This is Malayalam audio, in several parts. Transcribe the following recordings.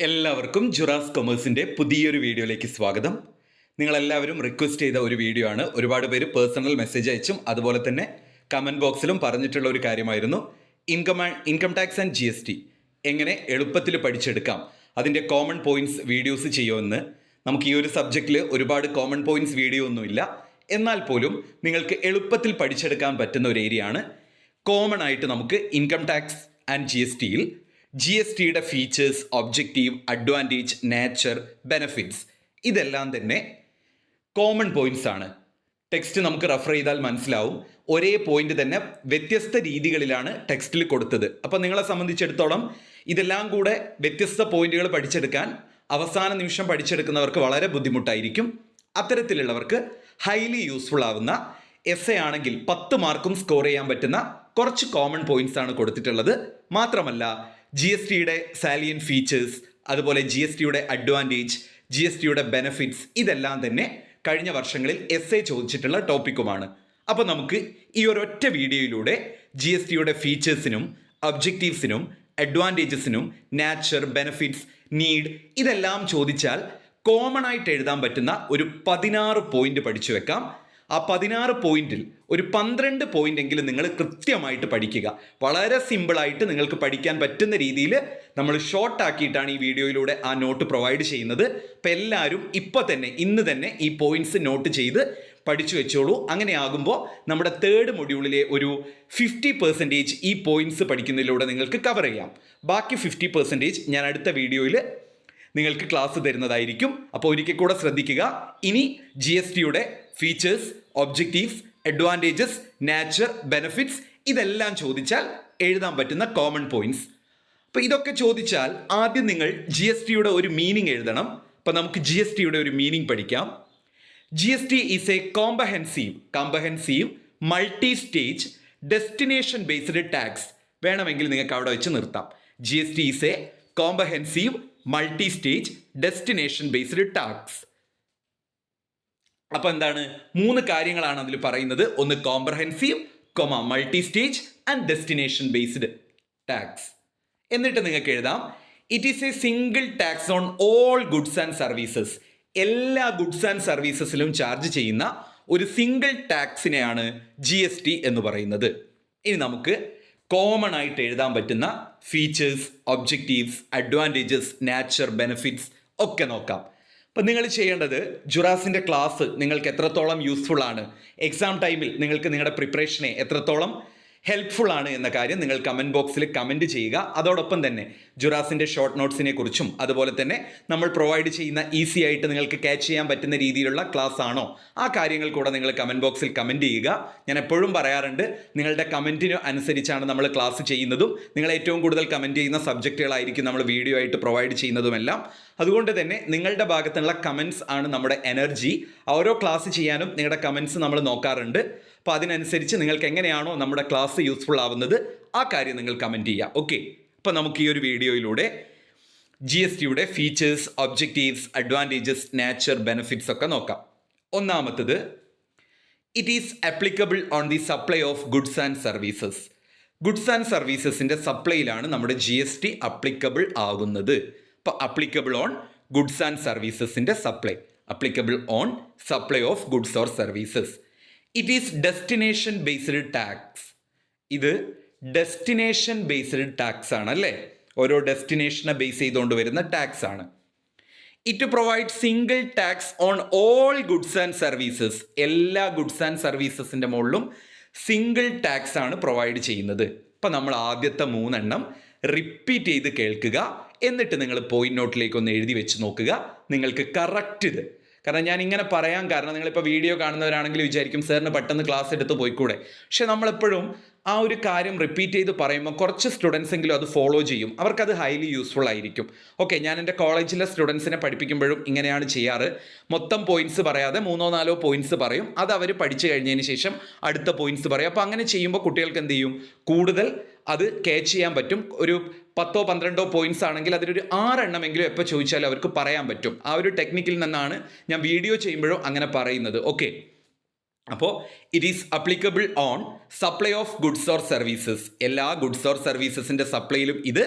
എല്ലാവർക്കും ജുറാസ് കൊമേഴ്സിൻ്റെ പുതിയൊരു വീഡിയോയിലേക്ക് സ്വാഗതം. നിങ്ങളെല്ലാവരും റിക്വസ്റ്റ് ചെയ്ത ഒരു വീഡിയോ ആണ്. ഒരുപാട് പേര് പേഴ്സണൽ മെസ്സേജ് അയച്ചും അതുപോലെ തന്നെ കമൻറ്റ് ബോക്സിലും പറഞ്ഞിട്ടുള്ള ഒരു കാര്യമായിരുന്നു ഇൻകം ടാക്സ് ആൻഡ് GST എങ്ങനെ എളുപ്പത്തിൽ പഠിച്ചെടുക്കാം, അതിൻ്റെ കോമൺ പോയിൻറ്റ്സ് വീഡിയോസ് ചെയ്യുമെന്ന്. നമുക്ക് ഈ ഒരു സബ്ജക്റ്റിൽ ഒരുപാട് കോമൺ പോയിൻറ്റ്സ് വീഡിയോ ഒന്നുമില്ല, എന്നാൽ പോലും നിങ്ങൾക്ക് എളുപ്പത്തിൽ പഠിച്ചെടുക്കാൻ പറ്റുന്ന ഒരു ഏരിയ ആണ്. കോമൺ ആയിട്ട് നമുക്ക് ഇൻകം ടാക്സ് ആൻഡ് GSTയിൽ GSTയുടെ features, objective, advantage, nature, benefits ഇതെല്ലാം തന്നെ കോമൺ പോയിൻറ്റ്സ് ആണ്. ടെക്സ്റ്റ് നമുക്ക് റെഫർ ചെയ്താൽ മനസ്സിലാവും. ഒരേ പോയിന്റ് തന്നെ വ്യത്യസ്ത രീതികളിലാണ് ടെക്സ്റ്റിൽ കൊടുത്തത്. അപ്പോൾ നിങ്ങളെ സംബന്ധിച്ചിടത്തോളം ഇതെല്ലാം കൂടെ വ്യത്യസ്ത പോയിന്റുകൾ പഠിച്ചെടുക്കാൻ അവസാന നിമിഷം പഠിച്ചെടുക്കുന്നവർക്ക് വളരെ ബുദ്ധിമുട്ടായിരിക്കും. അത്തരത്തിലുള്ളവർക്ക് ഹൈലി യൂസ്ഫുൾ ആവുന്ന എസ്സേ ആണെങ്കിൽ 10 മാർക്കും സ്കോർ ചെയ്യാൻ പറ്റുന്ന കുറച്ച് കോമൺ പോയിന്റ്സ് ആണ് കൊടുത്തിട്ടുള്ളത്. മാത്രമല്ല GSTയുടെ സാലിയൻ ഫീച്ചേഴ്സ്, അതുപോലെ GSTയുടെ അഡ്വാൻറ്റേജ്, GSTയുടെ ബെനഫിറ്റ്സ് ഇതെല്ലാം തന്നെ കഴിഞ്ഞ വർഷങ്ങളിൽ എസ്സേ ചോദിച്ചിട്ടുള്ള ടോപ്പിക്കുമാണ്. അപ്പോൾ നമുക്ക് ഈ ഒരൊറ്റ വീഡിയോയിലൂടെ GSTയുടെ ഫീച്ചേഴ്സിനും ഒബ്ജക്റ്റീവ്സിനും അഡ്വാൻറ്റേജസിനും നാച്ചർ, ബെനഫിറ്റ്സ്, നീഡ് ഇതെല്ലാം ചോദിച്ചാൽ കോമൺ ആയിട്ട് എഴുതാൻ പറ്റുന്ന ഒരു 16 പോയിന്റ് പഠിച്ചു വെക്കാം. ആ 16 പോയിന്റിൽ ഒരു 12 പോയിന്റ് എങ്കിലും നിങ്ങൾ കൃത്യമായിട്ട് പഠിക്കുക. വളരെ സിമ്പിളായിട്ട് നിങ്ങൾക്ക് പഠിക്കാൻ പറ്റുന്ന രീതിയിൽ നമ്മൾ ഷോർട്ട് ആക്കിയിട്ടാണ് ഈ വീഡിയോയിലൂടെ ആ നോട്ട് പ്രൊവൈഡ് ചെയ്യുന്നത്. അപ്പം എല്ലാവരും ഇന്ന് തന്നെ ഈ പോയിന്റ്സ് നോട്ട് ചെയ്ത് പഠിച്ചു വെച്ചോളൂ. അങ്ങനെ ആകുമ്പോൾ നമ്മുടെ 3rd മൊഡ്യൂളിലെ ഒരു 50% ഈ പോയിന്റ്സ് പഠിക്കുന്നതിലൂടെ നിങ്ങൾക്ക് കവർ ചെയ്യാം. ബാക്കി 50% ഞാൻ അടുത്ത വീഡിയോയിൽ നിങ്ങൾക്ക് ക്ലാസ് തരുന്നതായിരിക്കും. അപ്പോൾ ഒരിക്കൽ കൂടെ ശ്രദ്ധിക്കുക. ഇനി GSTയുടെ features, objectives, advantages, nature, benefits ഇതെല്ലാം ചോദിച്ചാൽ എഴുതാൻ പറ്റുന്ന കോമൺ പോയിന്റ്സ്. അപ്പോൾ ഇതൊക്കെ ചോദിച്ചാൽ ആദ്യം നിങ്ങൾ GSTയുടെ ഒരു മീനിങ് എഴുതണം. അപ്പോൾ നമുക്ക് GSTയുടെ ഒരു മീനിങ് പഠിക്കാം. GST is A comprehensive multi stage destination based tax. വേണമെങ്കിൽ നിങ്ങൾക്ക് അവിടെ വെച്ച് നിർത്താം. GST is A comprehensive multi stage destination based tax. അപ്പൊ എന്താണ്? 3 കാര്യങ്ങളാണ് അതിൽ പറയുന്നത്. ഒന്ന് comprehensive, multi stage and destination based tax. എന്നിട്ട് നിങ്ങൾക്ക് എഴുതാം it is A single tax on all goods and services. എല്ലാ ഗുഡ്സ് ആൻഡ് സർവീസസിലും ചാർജ് ചെയ്യുന്ന ഒരു സിംഗിൾ ടാക്സിനെയാണ് GST എന്ന് പറയുന്നത്. ഇനി നമുക്ക് കോമൺ ആയിട്ട് എഴുതാൻ പറ്റുന്ന features, objectives, advantages, nature, benefits ഒക്കെ നോക്കാം. അപ്പം നിങ്ങൾ ചെയ്യേണ്ടത് ജുറാസിൻ്റെ ക്ലാസ് നിങ്ങൾക്ക് എത്രത്തോളം യൂസ്ഫുൾ ആണ്, എക്സാം ടൈമിൽ നിങ്ങൾക്ക് നിങ്ങളുടെ പ്രിപ്പറേഷനെ എത്രത്തോളം ഹെൽപ്ഫുൾ ആണ് എന്ന കാര്യം നിങ്ങൾ കമൻറ്റ് ബോക്സിൽ കമൻറ്റ് ചെയ്യുക. അതോടൊപ്പം തന്നെ ജുറാസിൻ്റെ ഷോർട്ട് നോട്ട്സിനെ കുറിച്ചും അതുപോലെ തന്നെ നമ്മൾ പ്രൊവൈഡ് ചെയ്യുന്ന ഈസി ആയിട്ട് നിങ്ങൾക്ക് ക്യാച്ച് ചെയ്യാൻ പറ്റുന്ന രീതിയിലുള്ള ക്ലാസ് ആണോ, ആ കാര്യങ്ങൾ കൂടെ നിങ്ങൾ കമൻറ്റ് ബോക്സിൽ കമൻറ്റ് ചെയ്യുക. ഞാൻ എപ്പോഴും പറയാറുണ്ട്, നിങ്ങളുടെ കമൻറ്റിന് അനുസരിച്ചാണ് നമ്മൾ ക്ലാസ് ചെയ്യുന്നതും. നിങ്ങൾ ഏറ്റവും കൂടുതൽ കമൻറ്റ് ചെയ്യുന്ന സബ്ജക്റ്റുകളായിരിക്കും നമ്മൾ വീഡിയോ ആയിട്ട് പ്രൊവൈഡ് ചെയ്യുന്നതുമെല്ലാം. അതുകൊണ്ട് തന്നെ നിങ്ങളുടെ ഭാഗത്തുള്ള കമൻറ്റ്സ് ആണ് നമ്മുടെ എനർജി. ഓരോ ക്ലാസ് ചെയ്യാനും നിങ്ങളുടെ കമൻറ്റ്സ് നമ്മൾ നോക്കാറുണ്ട്. അപ്പോൾ അതിനനുസരിച്ച് നിങ്ങൾക്ക് എങ്ങനെയാണോ നമ്മുടെ ക്ലാസ് യൂസ്ഫുൾ ആവുന്നത് ആ കാര്യം നിങ്ങൾ കമൻറ്റ് ചെയ്യുക. ഓക്കെ, അപ്പോൾ നമുക്ക് ഈ ഒരു വീഡിയോയിലൂടെ GSTയുടെ features, objectives, advantages, nature, benefits ഒക്കെ നോക്കാം. ഒന്നാമത്തത്, it is applicable on the supply of goods and services. Goods and സർവീസസിൻ്റെ സപ്ലൈയിലാണ് നമ്മുടെ GST അപ്ലിക്കബിൾ ആകുന്നത്. ഇപ്പോൾ അപ്ലിക്കബിൾ ഓൺ ഗുഡ്സ് ആൻഡ് സർവീസസിൻ്റെ supply, applicable on supply of goods or services. It is destination based tax. ഇത് ഡെസ്റ്റിനേഷൻ ബേസ്ഡ് ടാക്സ് ആണ് അല്ലേ? ഓരോ ഡെസ്റ്റിനേഷനെ ബേസ് ചെയ്തുകൊണ്ട് വരുന്ന ടാക്സ് ആണ്. It provide single tax on all goods and services. എല്ലാ ഗുഡ്സ് ആൻഡ് സർവീസസിൻ്റെ മുകളിലും സിംഗിൾ ടാക്സ് ആണ് പ്രൊവൈഡ് ചെയ്യുന്നത്. ഇപ്പം നമ്മൾ ആദ്യത്തെ 3 എണ്ണം റിപ്പീറ്റ് ചെയ്ത് കേൾക്കുക. എന്നിട്ട് നിങ്ങൾ പോയിന്റ് നോട്ടിലേക്ക് ഒന്ന് എഴുതി വെച്ച് നോക്കുക. നിങ്ങൾക്ക് കറക്റ്റ് ഇത്, കാരണം ഞാൻ ഇങ്ങനെ പറയാൻ കാരണം നിങ്ങളിപ്പോൾ വീഡിയോ കാണുന്നവരാണെങ്കിൽ വിചാരിക്കും സാറിന് പെട്ടെന്ന് ക്ലാസ് എടുത്ത് പോയിക്കൂടെ. പക്ഷെ നമ്മളെപ്പോഴും ആ ഒരു കാര്യം റിപ്പീറ്റ് ചെയ്ത് പറയുമ്പോൾ കുറച്ച് സ്റ്റുഡൻസ് എങ്കിലും അത് ഫോളോ ചെയ്യും. അവർക്കത് ഹൈലി യൂസ്ഫുൾ ആയിരിക്കും. ഓക്കെ, ഞാൻ എൻ്റെ കോളേജിലെ സ്റ്റുഡൻസിനെ പഠിപ്പിക്കുമ്പോഴും ഇങ്ങനെയാണ് ചെയ്യാറ്. മൊത്തം പോയിന്റ്സ് പറയാതെ 3-4 പോയിന്റ്സ് പറയും. അത് അവർ പഠിച്ചു കഴിഞ്ഞതിന് ശേഷം അടുത്ത പോയിന്റ്സ് പറയും. അപ്പോൾ അങ്ങനെ ചെയ്യുമ്പോൾ കുട്ടികൾക്ക് എന്ത് ചെയ്യും, കൂടുതൽ അത് ക്യാച്ച് ചെയ്യാൻ പറ്റും. ഒരു 10-12 പോയിന്റ്സ് ആണെങ്കിൽ അതിലൊരു 6 എണ്ണമെങ്കിലും എപ്പോൾ ചോദിച്ചാലും അവർക്ക് പറയാൻ പറ്റും. ആ ഒരു ടെക്നിക്കിൽ നിന്നാണ് ഞാൻ വീഡിയോ ചെയ്യുമ്പോഴും അങ്ങനെ പറയുന്നത്. ഓക്കെ, അപ്പോൾ it is applicable on supply of goods or services. എല്ലാ ഗുഡ്സ് ഓർ സർവീസസിൻ്റെ സപ്ലൈയിലും ഇത്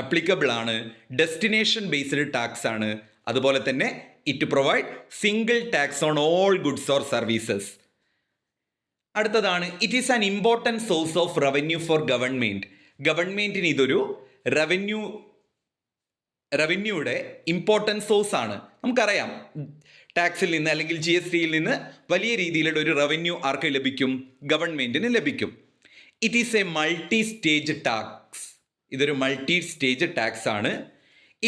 അപ്ലിക്കബിൾ ആണ്. ഡെസ്റ്റിനേഷൻ ബേസ്ഡ് ടാക്സ് ആണ്. അതുപോലെ തന്നെ it provide single tax on all goods or services. അടുത്തതാണ് it is an important source of revenue for government. ഗവൺമെൻറ്റിന് ഇതൊരു റവന്യൂയുടെ ഇമ്പോർട്ടൻറ്റ് സോഴ്സ് ആണ്. നമുക്കറിയാം ടാക്സിൽ നിന്ന് അല്ലെങ്കിൽ GST നിന്ന് വലിയ രീതിയിലുള്ള ഒരു റവന്യൂ ആർക്ക് ലഭിക്കും? ഗവൺമെൻറ്റിന് ലഭിക്കും. It is a multi stage tax. ഇതൊരു മൾട്ടി സ്റ്റേജ് ടാക്സ് ആണ്.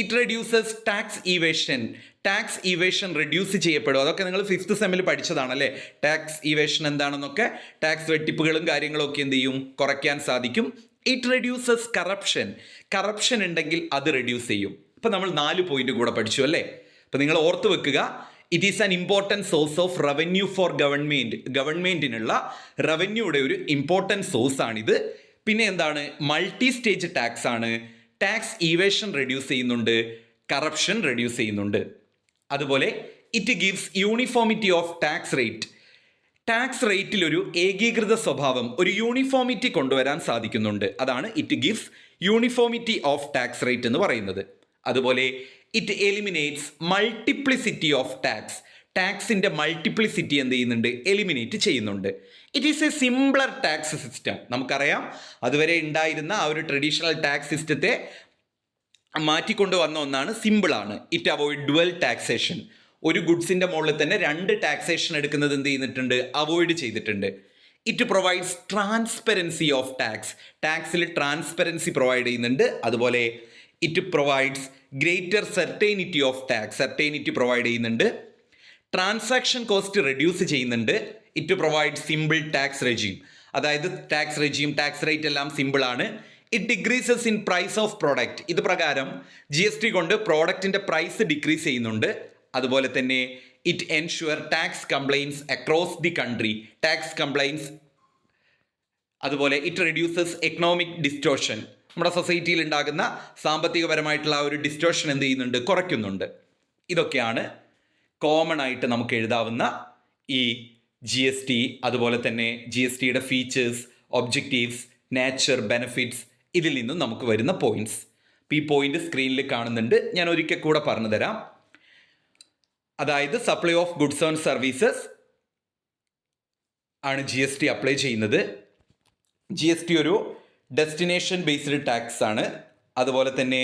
It reduces tax evasion. Tax evasion reduce ചെയ്യപ്പെടും. അതൊക്കെ നിങ്ങൾ 5th സെമ്മിൽ പഠിച്ചതാണല്ലേ. ടാക്സ് ഈവേഷൻ എന്താണെന്നൊക്കെ. ടാക്സ് വെട്ടിപ്പുകളും കാര്യങ്ങളും ഒക്കെ എന്ത് ചെയ്യും? കുറയ്ക്കാൻ സാധിക്കും. It reduces corruption. കറപ്ഷൻ ഉണ്ടെങ്കിൽ അത് റെഡ്യൂസ് ചെയ്യും. ഇപ്പം നമ്മൾ 4 പോയിന്റ് കൂടെ പഠിച്ചു അല്ലേ. അപ്പം നിങ്ങൾ ഓർത്ത് വെക്കുക, it is an important source of revenue for government. ഗവൺമെൻറ്റിനുള്ള റവന്യൂയുടെ ഒരു ഇമ്പോർട്ടൻറ്റ് സോഴ്സ് ആണിത്. പിന്നെ എന്താണ്? മൾട്ടി സ്റ്റേജ് ടാക്സ് ആണ്. ടാക്സ് ഈവേഷൻ റെഡ്യൂസ് ചെയ്യുന്നുണ്ട്, കറപ്ഷൻ റെഡ്യൂസ് ചെയ്യുന്നുണ്ട്. അതുപോലെ it gives uniformity of tax rate. Tax റേറ്റിലൊരു ഏകീകൃത സ്വഭാവം, ഒരു യൂണിഫോമിറ്റി കൊണ്ടുവരാൻ സാധിക്കുന്നുണ്ട്. അതാണ് it gives uniformity of tax rate എന്ന് പറയുന്നത്. അതുപോലെ it eliminates multiplicity of tax. ടാക്സിൻ്റെ മൾട്ടിപ്ലിസിറ്റി എന്ത് ചെയ്യുന്നുണ്ട്? എലിമിനേറ്റ് ചെയ്യുന്നുണ്ട്. It is A simpler tax system. നമുക്കറിയാം അതുവരെ ഉണ്ടായിരുന്ന ആ ഒരു ട്രഡീഷണൽ ടാക്സ് സിസ്റ്റത്തെ മാറ്റിക്കൊണ്ട് വന്ന ഒന്നാണ്, സിമ്പിളാണ്. It avoid dual taxation. ഒരു ഗുഡ്സിൻ്റെ മുകളിൽ തന്നെ 2 ടാക്സേഷൻ എടുക്കുന്നത് എന്ത് ചെയ്യുന്നിട്ടുണ്ട്? അവോയ്ഡ് ചെയ്തിട്ടുണ്ട്. It provides transparency of tax. ടാക്സിൽ ട്രാൻസ്പെറൻസി പ്രൊവൈഡ് ചെയ്യുന്നുണ്ട്. അതുപോലെ it provides greater certainty of tax. Certainty provide ചെയ്യുന്നുണ്ട്. ട്രാൻസാക്ഷൻ കോസ്റ്റ് റെഡ്യൂസ് ചെയ്യുന്നുണ്ട്. It provide simple tax regime. അതായത് ടാക്സ് റെജീം, ടാക്സ് റേറ്റ് എല്ലാം സിമ്പിളാണ്. It decreases in price of product. ഇത് പ്രകാരം GST കൊണ്ട് പ്രോഡക്റ്റിൻ്റെ പ്രൈസ് ഡിക്രീസ് ചെയ്യുന്നുണ്ട്. അതുപോലെ തന്നെ it ensure tax compliance across the country. Tax compliance. അതുപോലെ ഇറ്റ് റെഡ്യൂസസ് എക്കണോമിക് ഡിസ്റ്റോർഷൻ. നമ്മുടെ സൊസൈറ്റിയിൽ ഉണ്ടാകുന്ന സാമ്പത്തികപരമായിട്ടുള്ള ആ ഒരു ഡിസ്റ്റോർഷൻ എന്ത് ചെയ്യുന്നുണ്ട്? കുറയ്ക്കുന്നുണ്ട്. ഇതൊക്കെയാണ് കോമൺ ആയിട്ട് നമുക്ക് എഴുതാവുന്ന ഈ GST. അതുപോലെ തന്നെ GSTയുടെ ഫീച്ചേഴ്സ്, ഒബ്ജക്റ്റീവ്സ്, നേച്ചർ, ബെനിഫിറ്റ്സ്, ഇതിൽ നിന്നും നമുക്ക് വരുന്ന പോയിന്റ്സ്. ഈ പോയിന്റ് സ്ക്രീനിൽ കാണുന്നുണ്ട്. ഞാൻ ഒരിക്കൽ കൂടെ പറഞ്ഞു തരാം. അതായത് supply of goods and services ആണ് GST അപ്ലൈ ചെയ്യുന്നത്. GST ഒരു ഡെസ്റ്റിനേഷൻ ബേസ്ഡ് ടാക്സ് ആണ്. അതുപോലെ തന്നെ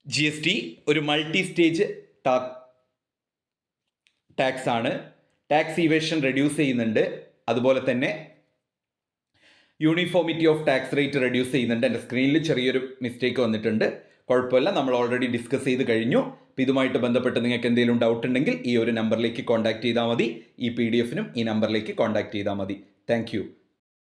GST ഒരു മൾട്ടി സ്റ്റേജ് ടാക്സ് ആണ്. ടാക്സ് ഈവേഷൻ റെഡ്യൂസ് ചെയ്യുന്നുണ്ട്. അതുപോലെ തന്നെ uniformity of tax rate reduce ചെയ്യുന്നുണ്ട്. എൻ്റെ സ്ക്രീനിൽ ചെറിയൊരു മിസ്റ്റേക്ക് വന്നിട്ടുണ്ട്. കുഴപ്പമില്ല, നമ്മൾ ഓൾറെഡി ഡിസ്കസ് ചെയ്ത് കഴിഞ്ഞു. അപ്പോൾ ഇതുമായിട്ട് ബന്ധപ്പെട്ട് നിങ്ങൾക്ക് എന്തെങ്കിലും ഡൗട്ട് ഉണ്ടെങ്കിൽ ഈ ഒരു നമ്പറിലേക്ക് കോൺടാക്ട് ചെയ്താൽ മതി. ഈ PDF നും ഈ നമ്പറിലേക്ക് കോൺടാക്ട് ചെയ്താൽ മതി. താങ്ക്